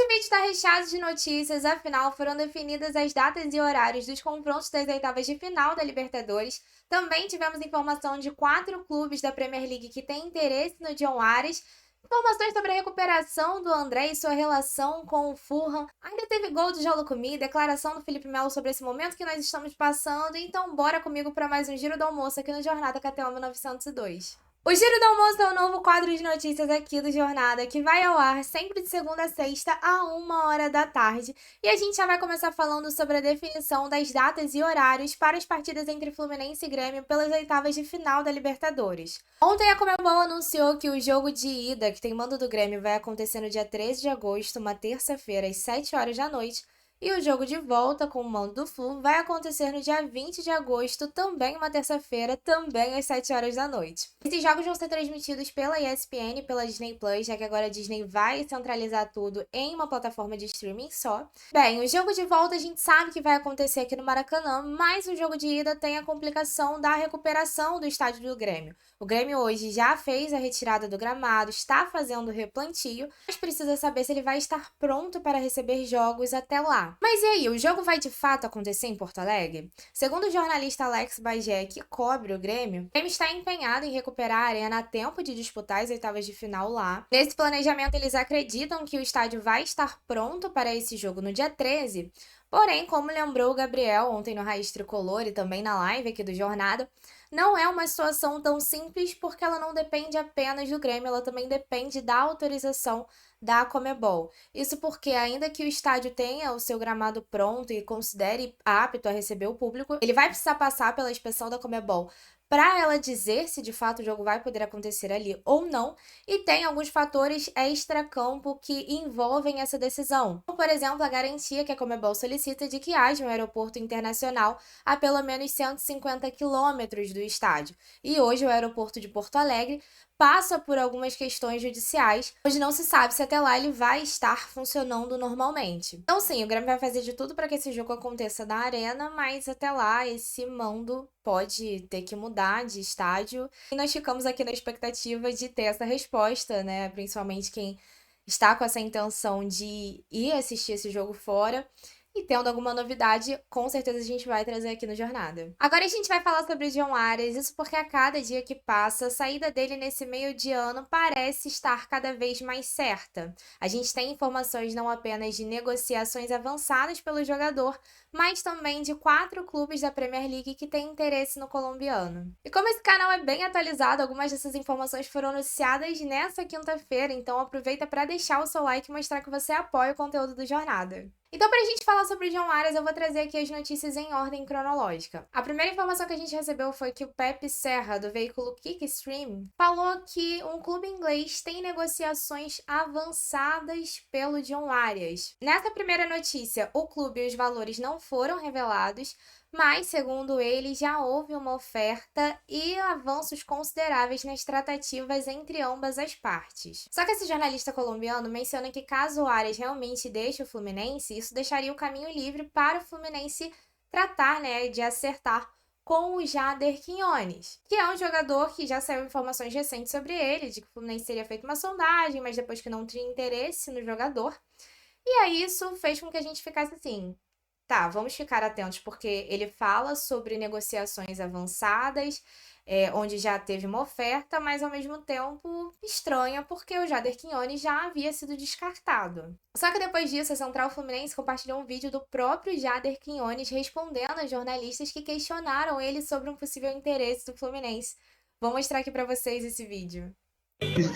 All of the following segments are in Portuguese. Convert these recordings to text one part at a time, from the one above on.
Hoje o vídeo está recheado de notícias, afinal foram definidas as datas e horários dos confrontos das oitavas de final da Libertadores. Também tivemos informação de 4 clubes da Premier League que têm interesse no John Ares. Informações sobre a recuperação do André e sua relação com o Fulham. Ainda teve gol de João Lucumi, declaração do Felipe Melo sobre esse momento que nós estamos passando. Então bora comigo para mais um Giro do Almoço aqui no Jornada KTO 1902. O Giro do Almoço é o novo quadro de notícias aqui do Jornada, que vai ao ar sempre de segunda a sexta, a 1h da tarde. E a gente já vai começar falando sobre a definição das datas e horários para as partidas entre Fluminense e Grêmio pelas oitavas de final da Libertadores. Ontem a Conmebol anunciou que o jogo de ida, que tem mando do Grêmio, vai acontecer no dia 13 de agosto, uma terça-feira, às 7 horas da noite. E o jogo de volta com o mando do Flu vai acontecer no dia 20 de agosto, também uma terça-feira, também às 7 horas da noite. Esses jogos vão ser transmitidos pela ESPN e pela Disney Plus, já que agora a Disney vai centralizar tudo em uma plataforma de streaming só. Bem, o jogo de volta a gente sabe que vai acontecer aqui no Maracanã, mas o jogo de ida tem a complicação da recuperação do estádio do Grêmio. O Grêmio hoje já fez a retirada do gramado, está fazendo o replantio, mas precisa saber se ele vai estar pronto para receber jogos até lá. Mas e aí, o jogo vai de fato acontecer em Porto Alegre? Segundo o jornalista Alex Bagé, que cobre o Grêmio está empenhado em recuperar a arena a tempo de disputar as oitavas de final lá. Nesse planejamento, eles acreditam que o estádio vai estar pronto para esse jogo no dia 13. Porém, como lembrou o Gabriel ontem no Raiz Tricolor e também na live aqui do Jornada, não é uma situação tão simples porque ela não depende apenas do Grêmio, ela também depende da autorização da Conmebol. Isso porque, ainda que o estádio tenha o seu gramado pronto e considere apto a receber o público, ele vai precisar passar pela inspeção da Conmebol para ela dizer se de fato o jogo vai poder acontecer ali ou não, e tem alguns fatores extra-campo que envolvem essa decisão. Como, por exemplo, a garantia que a Conmebol solicita de que haja um aeroporto internacional a pelo menos 150 quilômetros do estádio. E hoje o aeroporto de Porto Alegre passa por algumas questões judiciais, onde não se sabe se até lá ele vai estar funcionando normalmente. Então sim, o Grêmio vai fazer de tudo para que esse jogo aconteça na arena, mas até lá esse mando pode ter que mudar de estádio. E nós ficamos aqui na expectativa de ter essa resposta, né? Principalmente quem está com essa intenção de ir assistir esse jogo fora. E tendo alguma novidade, com certeza a gente vai trazer aqui no Jornada. Agora a gente vai falar sobre o John Ares, isso porque a cada dia que passa, a saída dele nesse meio de ano parece estar cada vez mais certa. A gente tem informações não apenas de negociações avançadas pelo jogador, mas também de 4 clubes da Premier League que têm interesse no colombiano. E como esse canal é bem atualizado, algumas dessas informações foram anunciadas nessa quinta-feira, então aproveita para deixar o seu like e mostrar que você apoia o conteúdo do Jornada. Então, para a gente falar sobre o John Ares, eu vou trazer aqui as notícias em ordem cronológica. A primeira informação que a gente recebeu foi que o Pepe Serra, do veículo Kickstream, falou que um clube inglês tem negociações avançadas pelo John Ares. Nessa primeira notícia, o clube e os valores não foram revelados, mas, segundo ele, já houve uma oferta e avanços consideráveis nas tratativas entre ambas as partes. Só que esse jornalista colombiano menciona que caso o Ares realmente deixe o Fluminense, isso deixaria o caminho livre para o Fluminense tratar, de acertar com o Jader Quiñones, que é um jogador que já saiu informações recentes sobre ele, de que o Fluminense teria feito uma sondagem, mas depois que não tinha interesse no jogador. E aí isso fez com que a gente ficasse assim: tá, vamos ficar atentos, porque ele fala sobre negociações avançadas, onde já teve uma oferta, mas ao mesmo tempo estranha, porque o Jader Quiñones já havia sido descartado. Só que depois disso, a Central Fluminense compartilhou um vídeo do próprio Jader Quiñones respondendo a jornalistas que questionaram ele sobre um possível interesse do Fluminense. Vou mostrar aqui para vocês esse vídeo.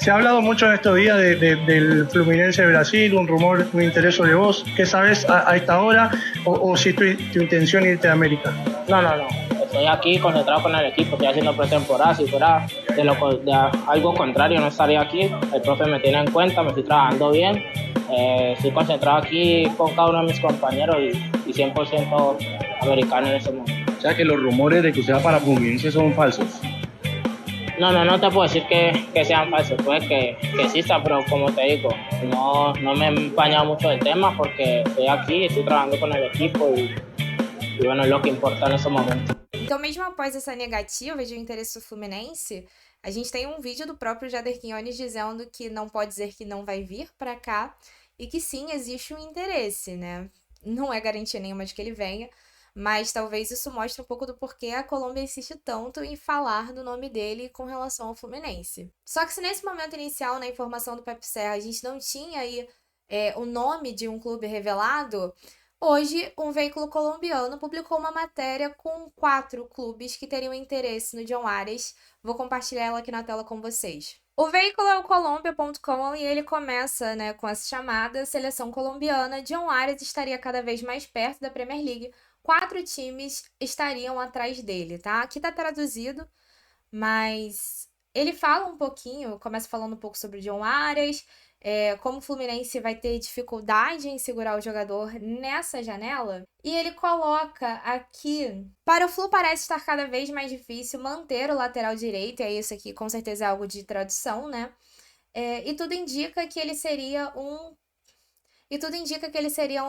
Se ha hablado mucho en estos días del Fluminense de Brasil, un rumor, un interés sobre vos. ¿Qué sabes a esta hora o si tu intención irte a América? No. Estoy aquí concentrado con el equipo, estoy haciendo pretemporada. Si fuera de algo contrario, no estaría aquí. El profe me tiene en cuenta, me estoy trabajando bien. Estoy concentrado aquí con cada uno de mis compañeros y 100% americano en ese momento. O sea que los rumores de que usted va para Fluminense son falsos. No te puedo decir que sean falsos, pues que existan, pero como te digo, no me he empañado mucho del tema porque estoy aquí, estoy trabajando con el equipo y bueno, es lo que importa nesse momento. Então, mesmo após essa negativa de interesse do Fluminense, a gente tem um vídeo do próprio Jader Quiñones dizendo que não pode dizer que não vai vir para cá e que sim, existe um interesse, né? Não é garantia nenhuma de que ele venha, mas talvez isso mostre um pouco do porquê a Colômbia insiste tanto em falar do nome dele com relação ao Fluminense. Só que se nesse momento inicial, na informação do Pepe Serra, a gente não tinha aí o nome de um clube revelado, hoje um veículo colombiano publicou uma matéria com 4 clubes que teriam interesse no John Arias. Vou compartilhar ela aqui na tela com vocês. O veículo é o Colombia.com e ele começa, né, com essa chamada seleção colombiana. John Arias estaria cada vez mais perto da Premier League. 4 times estariam atrás dele, tá? Aqui tá traduzido, mas ele fala um pouquinho, começa falando um pouco sobre o John Arias, como o Fluminense vai ter dificuldade em segurar o jogador nessa janela. E ele coloca aqui: para o Flu parece estar cada vez mais difícil manter o lateral direito, e isso aqui com certeza é algo de tradução, né? E tudo indica que ele seria um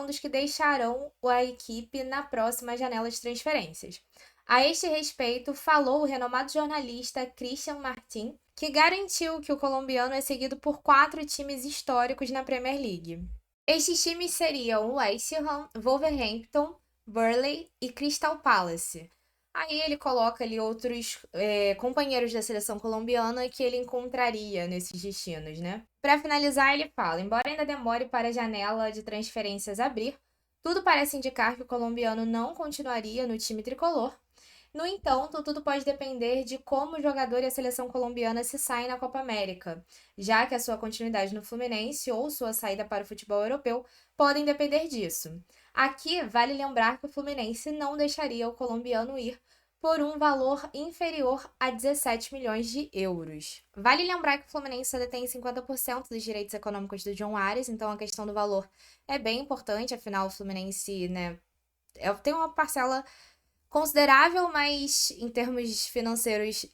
dos que deixarão a equipe na próxima janela de transferências. A este respeito, falou o renomado jornalista Christian Martin, que garantiu que o colombiano é seguido por 4 times históricos na Premier League. Estes times seriam o West Ham, Wolverhampton, Burnley e Crystal Palace. Aí ele coloca ali outros companheiros da seleção colombiana que ele encontraria nesses destinos, né? Para finalizar, ele fala: embora ainda demore para a janela de transferências abrir, tudo parece indicar que o colombiano não continuaria no time tricolor. No entanto, tudo pode depender de como o jogador e a seleção colombiana se saem na Copa América, já que a sua continuidade no Fluminense ou sua saída para o futebol europeu podem depender disso. Aqui, vale lembrar que o Fluminense não deixaria o colombiano ir por um valor inferior a 17 milhões de euros. Vale lembrar que o Fluminense só detém 50% dos direitos econômicos do John Arias, então a questão do valor é bem importante, afinal o Fluminense, né, tem uma parcela considerável, mas em termos financeiros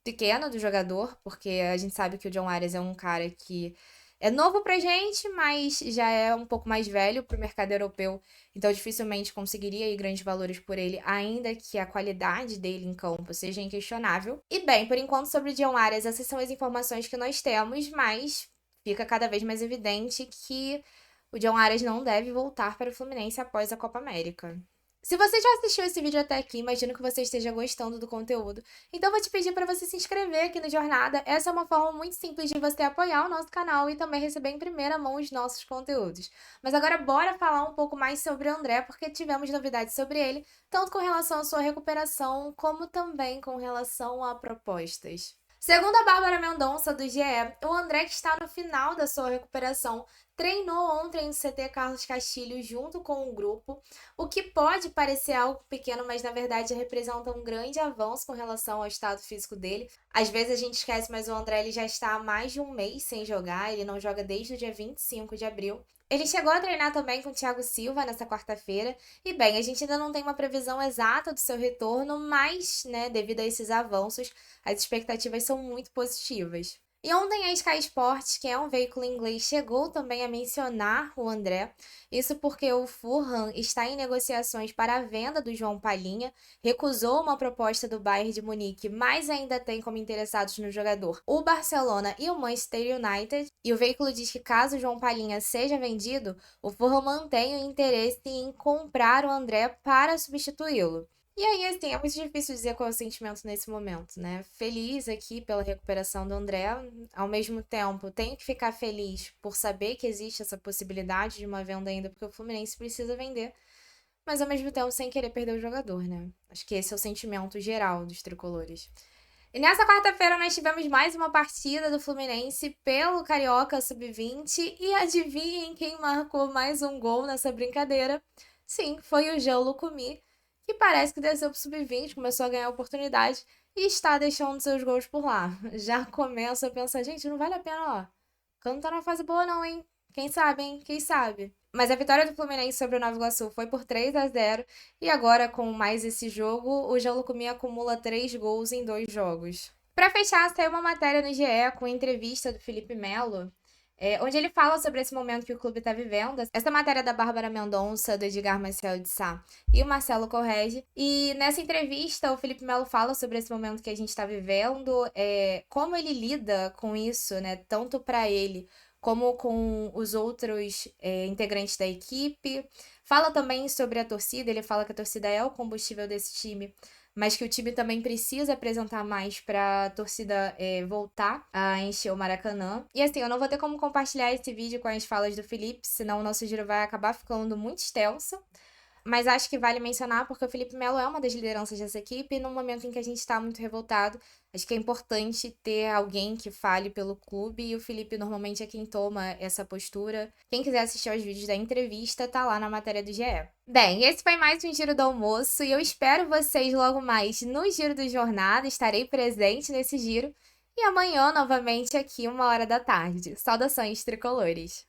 pequena do jogador, porque a gente sabe que o John Arias é um cara que é novo pra gente, mas já é um pouco mais velho pro mercado europeu, então dificilmente conseguiria ir grandes valores por ele, ainda que a qualidade dele em campo seja inquestionável. E bem, por enquanto sobre o John Arias, essas são as informações que nós temos, mas fica cada vez mais evidente que o John Arias não deve voltar para o Fluminense após a Copa América. Se você já assistiu esse vídeo até aqui, imagino que você esteja gostando do conteúdo. Então vou te pedir para você se inscrever aqui no Jornada. Essa é uma forma muito simples de você apoiar o nosso canal e também receber em primeira mão os nossos conteúdos. Mas agora bora falar um pouco mais sobre o André, porque tivemos novidades sobre ele, tanto com relação à sua recuperação, como também com relação a propostas. Segundo a Bárbara Mendonça, do GE, o André, que está no final da sua recuperação, treinou ontem no CT Carlos Castilho junto com o grupo, o que pode parecer algo pequeno, mas na verdade representa um grande avanço com relação ao estado físico dele. Às vezes a gente esquece, mas o André ele já está há mais de um mês sem jogar, ele não joga desde o dia 25 de abril. Ele chegou a treinar também com o Thiago Silva nessa quarta-feira, e bem, a gente ainda não tem uma previsão exata do seu retorno, mas, né, devido a esses avanços, as expectativas são muito positivas. E ontem a Sky Sports, que é um veículo inglês, chegou também a mencionar o André, isso porque o Fulham está em negociações para a venda do João Palhinha, recusou uma proposta do Bayern de Munique, mas ainda tem como interessados no jogador o Barcelona e o Manchester United, e o veículo diz que caso o João Palhinha seja vendido, o Fulham mantém o interesse em comprar o André para substituí-lo. E aí, assim, é muito difícil dizer qual é o sentimento nesse momento, né? Feliz aqui pela recuperação do André, ao mesmo tempo tenho que ficar feliz por saber que existe essa possibilidade de uma venda ainda, porque o Fluminense precisa vender, mas ao mesmo tempo sem querer perder o jogador, né? Acho que esse é o sentimento geral dos tricolores. E nessa quarta-feira nós tivemos mais uma partida do Fluminense pelo Carioca Sub-20 e adivinhem quem marcou mais um gol nessa brincadeira? Sim, foi o Jean Lucumi, que parece que desceu pro Sub-20, começou a ganhar oportunidade e está deixando seus gols por lá. Já começa a pensar, gente, não vale a pena, ó. Porque não tá numa fase boa não, hein? Quem sabe, hein? Quem sabe? Mas a vitória do Fluminense sobre o Nova Iguaçu foi por 3-0 e agora, com mais esse jogo, o Jean Lucumi acumula 3 gols em 2 jogos. Para fechar, saiu uma matéria no GE com entrevista do Felipe Melo, onde ele fala sobre esse momento que o clube está vivendo. Essa matéria é da Bárbara Mendonça, do Edgar Marcel de Sá e o Marcelo Correge. E nessa entrevista, o Felipe Melo fala sobre esse momento que a gente está vivendo, como ele lida com isso, né? Tanto para ele como com os outros integrantes da equipe. Fala também sobre a torcida, ele fala que a torcida é o combustível desse time, mas que o time também precisa apresentar mais para a torcida voltar a encher o Maracanã. E assim, eu não vou ter como compartilhar esse vídeo com as falas do Felipe, senão o nosso giro vai acabar ficando muito extenso. Mas acho que vale mencionar porque o Felipe Melo é uma das lideranças dessa equipe e num momento em que a gente está muito revoltado, acho que é importante ter alguém que fale pelo clube e o Felipe normalmente é quem toma essa postura. Quem quiser assistir aos vídeos da entrevista, tá lá na matéria do GE. Bem, esse foi mais um Giro do Almoço e eu espero vocês logo mais no Giro do Jornada, estarei presente nesse giro e amanhã novamente aqui 1h da tarde. Saudações tricolores!